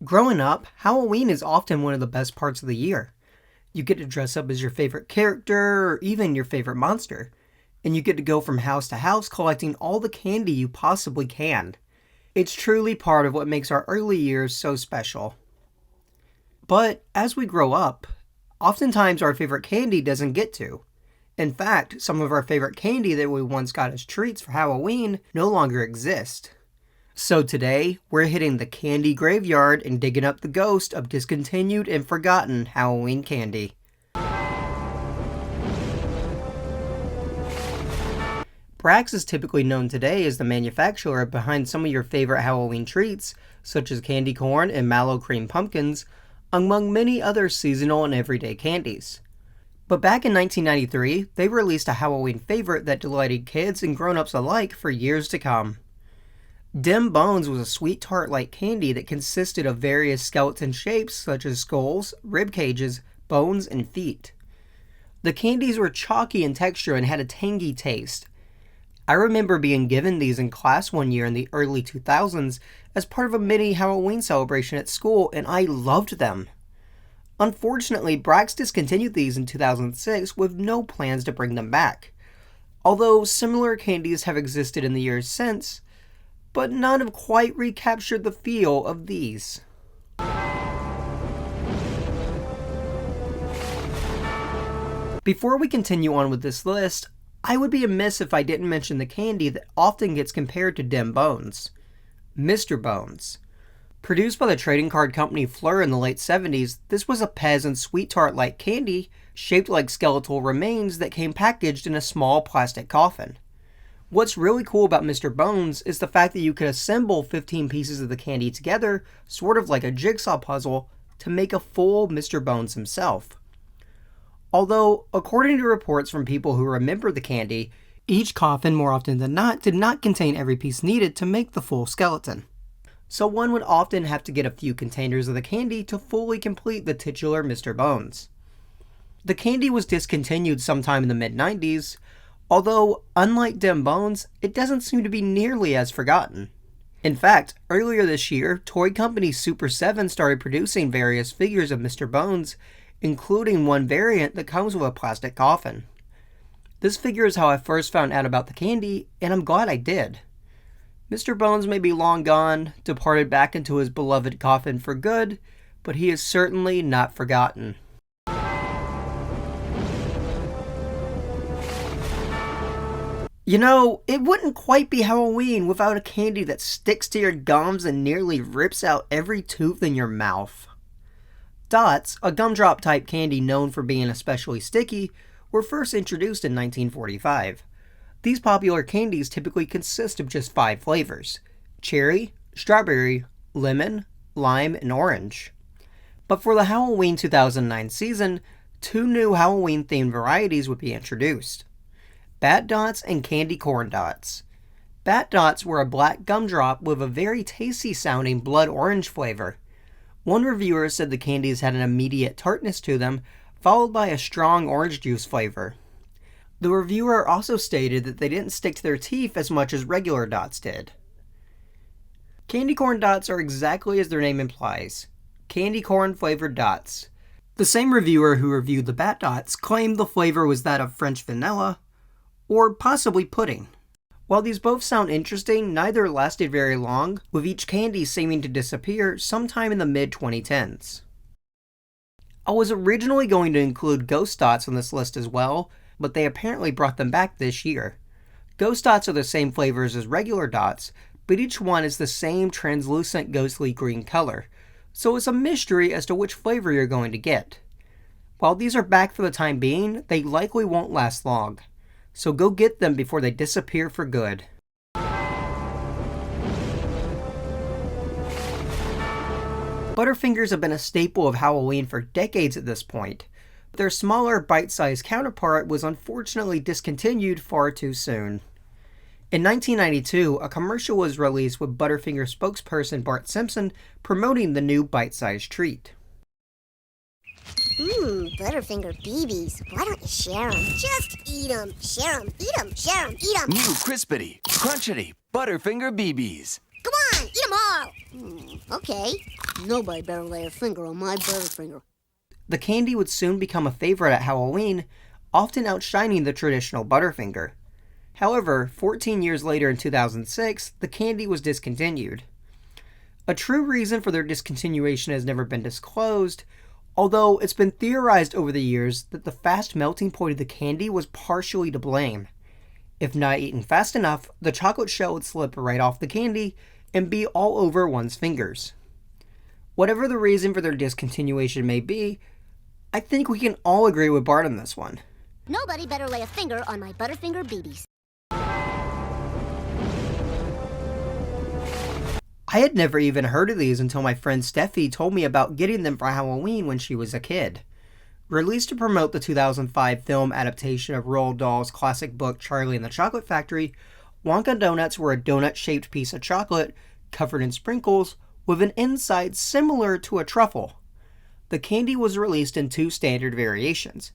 Growing up, Halloween is often one of the best parts of the year. You get to dress up as your favorite character or even your favorite monster, and you get to go from house to house collecting all the candy you possibly can. It's truly part of what makes our early years so special. But as we grow up, oftentimes our favorite candy doesn't get to. In fact, some of our favorite candy that we once got as treats for Halloween no longer exist. So today, we're hitting the candy graveyard and digging up the ghost of discontinued and forgotten Halloween candy. Brax is typically known today as the manufacturer behind some of your favorite Halloween treats, such as candy corn and mallow cream pumpkins, among many other seasonal and everyday candies. But back in 1993, they released a Halloween favorite that delighted kids and grown-ups alike for years to come. Dim Bones was a sweet tart-like candy that consisted of various skeleton shapes such as skulls, rib cages, bones, and feet. The candies were chalky in texture and had a tangy taste. I remember being given these in class one year in the early 2000s as part of a mini Halloween celebration at school, and I loved them. Unfortunately, Brax discontinued these in 2006 with no plans to bring them back. Although similar candies have existed in the years since, but none have quite recaptured the feel of these. Before we continue on with this list, I would be amiss if I didn't mention the candy that often gets compared to Dim Bones. Mr. Bones. Produced by the trading card company Fleur in the late 70s, this was a peasant sweet tart-like candy shaped like skeletal remains that came packaged in a small plastic coffin. What's really cool about Mr. Bones is the fact that you could assemble 15 pieces of the candy together, sort of like a jigsaw puzzle, to make a full Mr. Bones himself. Although, according to reports from people who remember the candy, each coffin more often than not did not contain every piece needed to make the full skeleton. So one would often have to get a few containers of the candy to fully complete the titular Mr. Bones. The candy was discontinued sometime in the mid-90s, although, unlike Dim Bones, it doesn't seem to be nearly as forgotten. In fact, earlier this year, toy company Super 7 started producing various figures of Mr. Bones, including one variant that comes with a plastic coffin. This figure is how I first found out about the candy, and I'm glad I did. Mr. Bones may be long gone, departed back into his beloved coffin for good, but he is certainly not forgotten. You know, it wouldn't quite be Halloween without a candy that sticks to your gums and nearly rips out every tooth in your mouth. Dots, a gumdrop type candy known for being especially sticky, were first introduced in 1945. These popular candies typically consist of just 5 flavors: cherry, strawberry, lemon, lime, and orange. But for the Halloween 2009 season, 2 new Halloween-themed varieties would be introduced: Bat Dots and Candy Corn Dots. Bat Dots were a black gumdrop with a very tasty-sounding blood orange flavor. One reviewer said the candies had an immediate tartness to them, followed by a strong orange juice flavor. The reviewer also stated that they didn't stick to their teeth as much as regular dots did. Candy corn dots are exactly as their name implies: candy corn flavored dots. The same reviewer who reviewed the Bat Dots claimed the flavor was that of French vanilla, or possibly pudding. While these both sound interesting, neither lasted very long, with each candy seeming to disappear sometime in the mid-2010s. I was originally going to include Ghost Dots on this list as well, but they apparently brought them back this year. Ghost Dots are the same flavors as regular dots, but each one is the same translucent ghostly green color, so it's a mystery as to which flavor you're going to get. While these are back for the time being, they likely won't last long, so go get them before they disappear for good. Butterfingers have been a staple of Halloween for decades at this point. Their smaller, bite-sized counterpart was unfortunately discontinued far too soon. In 1992, a commercial was released with Butterfinger spokesperson Bart Simpson promoting the new bite-sized treat. Butterfinger BBs. Why don't you share them? Just eat them. Share them. Eat them. Share them. Eat them. New crispity, crunchity Butterfinger BBs. Come on, Eat 'em all! Okay. Nobody better lay a finger on my Butterfinger. The candy would soon become a favorite at Halloween, often outshining the traditional Butterfinger. However, 14 years later in 2006, the candy was discontinued. A true reason for their discontinuation has never been disclosed, although it's been theorized over the years that the fast melting point of the candy was partially to blame. If not eaten fast enough, the chocolate shell would slip right off the candy and be all over one's fingers. Whatever the reason for their discontinuation may be, I think we can all agree with Bart on this one. Nobody better lay a finger on my Butterfinger BBs. I had never even heard of these until my friend Steffi told me about getting them for Halloween when she was a kid. Released to promote the 2005 film adaptation of Roald Dahl's classic book Charlie and the Chocolate Factory, Wonka donuts were a donut-shaped piece of chocolate covered in sprinkles with an inside similar to a truffle. The candy was released in two standard variations,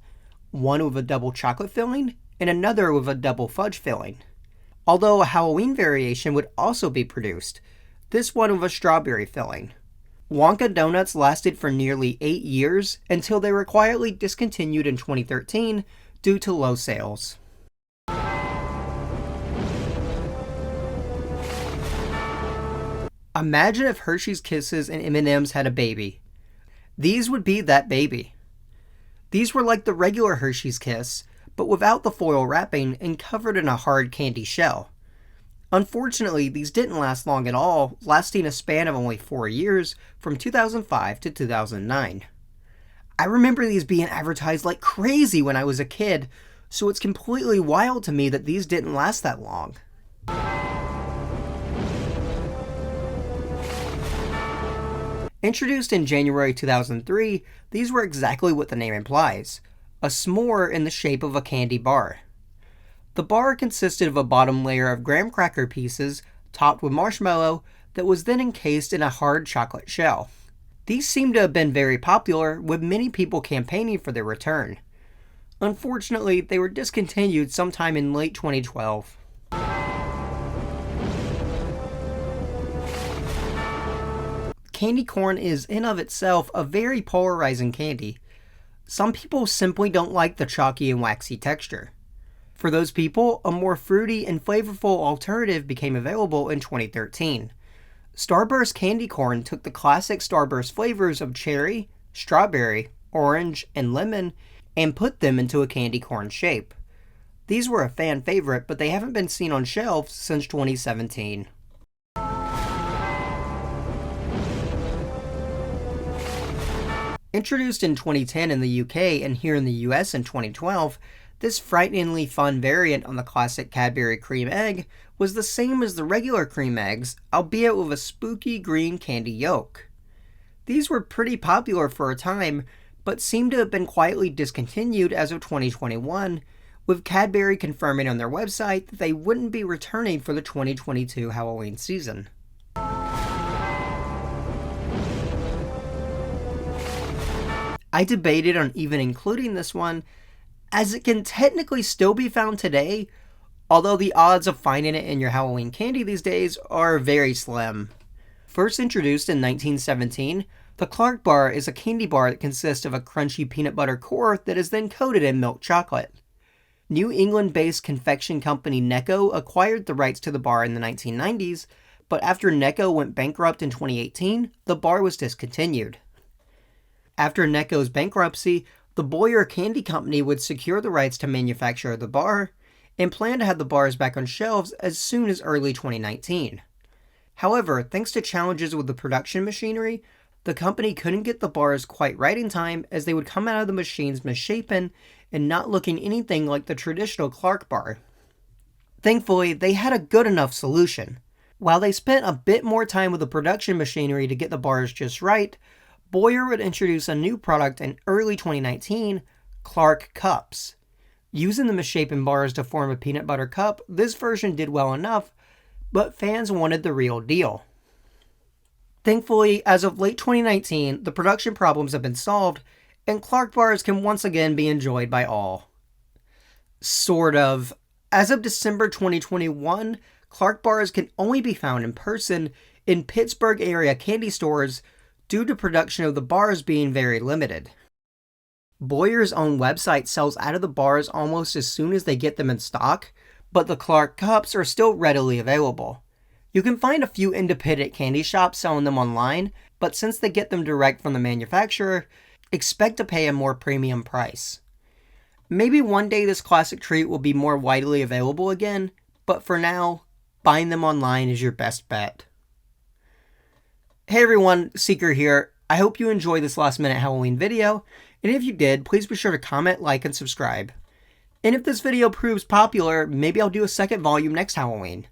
one with a double chocolate filling and another with a double fudge filling. Although a Halloween variation would also be produced, this one with a strawberry filling. Wonka donuts lasted for nearly 8 years until they were quietly discontinued in 2013 due to low sales. Imagine if Hershey's Kisses and M&M's had a baby. These would be that baby. These were like the regular Hershey's Kiss, but without the foil wrapping and covered in a hard candy shell. Unfortunately, these didn't last long at all, lasting a span of only 4 years, from 2005 to 2009. I remember these being advertised like crazy when I was a kid, so it's completely wild to me that these didn't last that long. Introduced in January 2003, these were exactly what the name implies, a s'more in the shape of a candy bar. The bar consisted of a bottom layer of graham cracker pieces topped with marshmallow that was then encased in a hard chocolate shell. These seem to have been very popular, with many people campaigning for their return. Unfortunately, they were discontinued sometime in late 2012. Candy corn is in of itself a very polarizing candy. Some people simply don't like the chalky and waxy texture. For those people, a more fruity and flavorful alternative became available in 2013. Starburst candy corn took the classic Starburst flavors of cherry, strawberry, orange, and lemon and put them into a candy corn shape. These were a fan favorite, but they haven't been seen on shelves since 2017. Introduced in 2010 in the UK and here in the US in 2012, this frighteningly fun variant on the classic Cadbury cream egg was the same as the regular cream eggs, albeit with a spooky green candy yolk. These were pretty popular for a time, but seem to have been quietly discontinued as of 2021, with Cadbury confirming on their website that they wouldn't be returning for the 2022 Halloween season. I debated on even including this one, as it can technically still be found today, although the odds of finding it in your Halloween candy these days are very slim. First introduced in 1917, the Clark bar is a candy bar that consists of a crunchy peanut butter core that is then coated in milk chocolate. New England-based confection company Necco acquired the rights to the bar in the 1990s, but after Necco went bankrupt in 2018, the bar was discontinued. After Necco's bankruptcy, the Boyer Candy Company would secure the rights to manufacture the bar and plan to have the bars back on shelves as soon as early 2019. However, thanks to challenges with the production machinery, the company couldn't get the bars quite right in time, as they would come out of the machines misshapen and not looking anything like the traditional Clark bar. Thankfully, they had a good enough solution. While they spent a bit more time with the production machinery to get the bars just right, Boyer would introduce a new product in early 2019, Clark Cups. Using the misshapen bars to form a peanut butter cup, this version did well enough, but fans wanted the real deal. Thankfully, as of late 2019, the production problems have been solved, and Clark bars can once again be enjoyed by all. Sort of. As of December 2021, Clark bars can only be found in person in Pittsburgh area candy stores due to production of the bars being very limited. Boyer's own website sells out of the bars almost as soon as they get them in stock, but the Clark Cups are still readily available. You can find a few independent candy shops selling them online, but since they get them direct from the manufacturer, expect to pay a more premium price. Maybe one day this classic treat will be more widely available again, but for now, buying them online is your best bet. Hey everyone, Seeker here. I hope you enjoyed this last minute Halloween video, and if you did, please be sure to comment, like, and subscribe. And if this video proves popular, maybe I'll do a second volume next Halloween.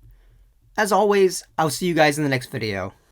As always, I'll see you guys in the next video.